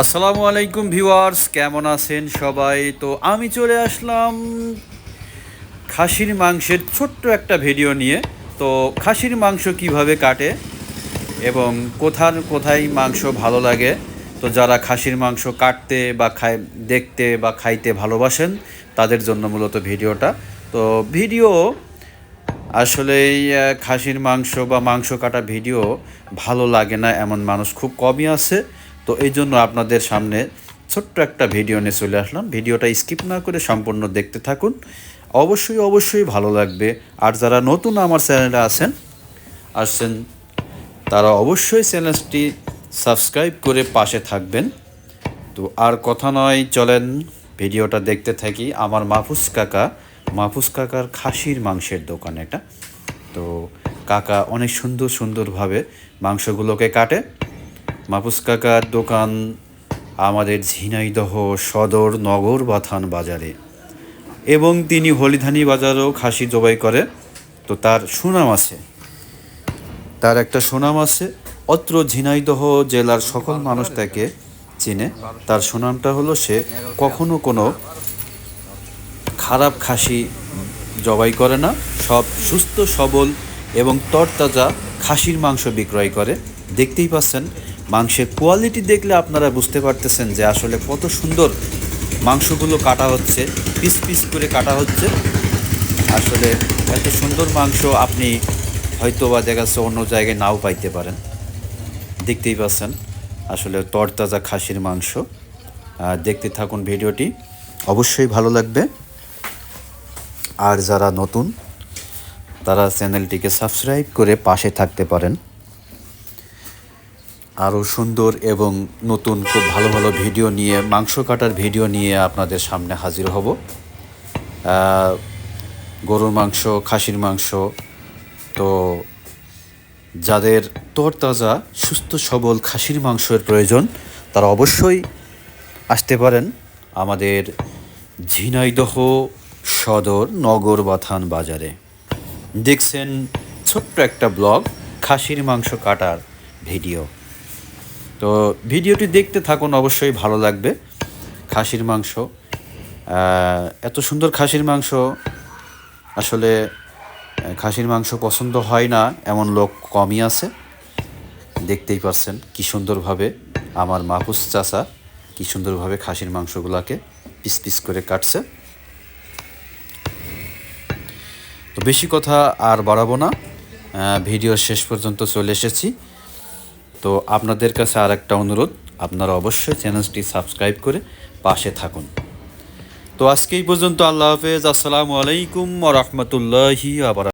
আসসালামু আলাইকুম ভিউয়ার্স, কেমন আছেন সবাই? তো আমি চলে আসলাম খাসির মাংসের ছোট্ট একটা ভিডিও নিয়ে। তো খাসির মাংস কিভাবে কাটে এবং কোথায় মাংস ভালো লাগে, তো যারা খাসির মাংস কাটতে বা দেখতে বা খাইতে ভালোবাসেন তাদের জন্য মূলত ভিডিওটা। তো ভিডিও আসলেই খাসির মাংস বা মাংস কাটা ভিডিও ভালো লাগে না এমন মানুষ খুব কমই আছে। তো এই জন্য আপনাদের সামনে ছোট্ট একটা ভিডিও নিয়ে চলে আসলাম। ভিডিওটা স্কিপ না করে সম্পূর্ণ দেখতে থাকুন, অবশ্যই ভালো লাগবে। আর যারা নতুন আমার চ্যানেলে আসছেন তারা অবশ্যই চ্যানেলটি সাবস্ক্রাইব করে পাশে থাকবেন। তো আর কথা নয়, চলেন ভিডিওটা দেখতে থাকি। আমার মাহফুজ কাকার খাসির মাংসের দোকান এটা। তো কাকা অনেক সুন্দরভাবে মাংসগুলোকে কাটে। মাহফুজ কাকার দোকান আমাদের ঝিনাইদহ সদর নগর বাথান বাজারে, এবং তিনি হলিধানি বাজারেও খাসি জবাই করে। তো তার সুনাম আছে, তার একটা সুনাম আছে। অত্র ঝিনাইদহ জেলার সকল মানুষ তাকে চিনে। তার সুনামটা হলো সে কখনো কোনো খারাপ খাসি জবাই করে না, সব সুস্থ সবল এবং তরতাজা খাসির মাংস বিক্রয় করে। দেখতেই পাচ্ছেন মাংসের কোয়ালিটি দেখলে আপনারা বুঝতে পারতেছেন যে আসলে কত সুন্দর মাংসগুলো কাটা হচ্ছে, পিস করে কাটা হচ্ছে। আসলে এত সুন্দর মাংস আপনি হয়তো বা দেখা যাচ্ছে অন্য জায়গায় নাও পাইতে পারেন। দেখতেই পাচ্ছেন আসলে তরতাজা খাসির মাংস। দেখতে থাকুন ভিডিওটি, অবশ্যই ভালো লাগবে। আর যারা নতুন তারা চ্যানেলটিকে সাবস্ক্রাইব করে পাশে থাকতে পারেন। আরও সুন্দর এবং নতুন খুব ভালো ভিডিও নিয়ে, মাংস কাটার ভিডিও নিয়ে আপনাদের সামনে হাজির হব। গরুর মাংস, খাসির মাংস, তো যাদের তরতাজা সুস্থ সবল খাসির মাংসের প্রয়োজন তারা অবশ্যই আসতে পারেন আমাদের ঝিনাইদহ সদর নগর বাথান বাজারে। দেখছেন ছোট্ট একটা ব্লগ, খাসির মাংস কাটার ভিডিও। তো ভিডিওটি দেখতে থাকুন, অবশ্যই ভালো লাগবে। খাসির মাংস, এত সুন্দর খাসির মাংস, আসলে খাসির মাংস পছন্দ হয় না এমন লোক কমই আছে। দেখতেই পারছেন কি সুন্দরভাবে আমার মাহফুজ চাচা কি সুন্দরভাবে খাসির মাংসগুলোকে পিস করে কাটছে। তো বেশি কথা আর বাড়াবো না, ভিডিওর শেষ পর্যন্ত চলে এসেছি। তো আপনাদের কাছে আর একটা অনুরোধ, আপনারা অবশ্যই চ্যানেলটি সাবস্ক্রাইব করে পাশে থাকুন। তো আজকে এই পর্যন্ত, আল্লাহ হাফেজ, আসসালামু আলাইকুম ওয়া রাহমাতুল্লাহি ওয়া বারাকাতুহু।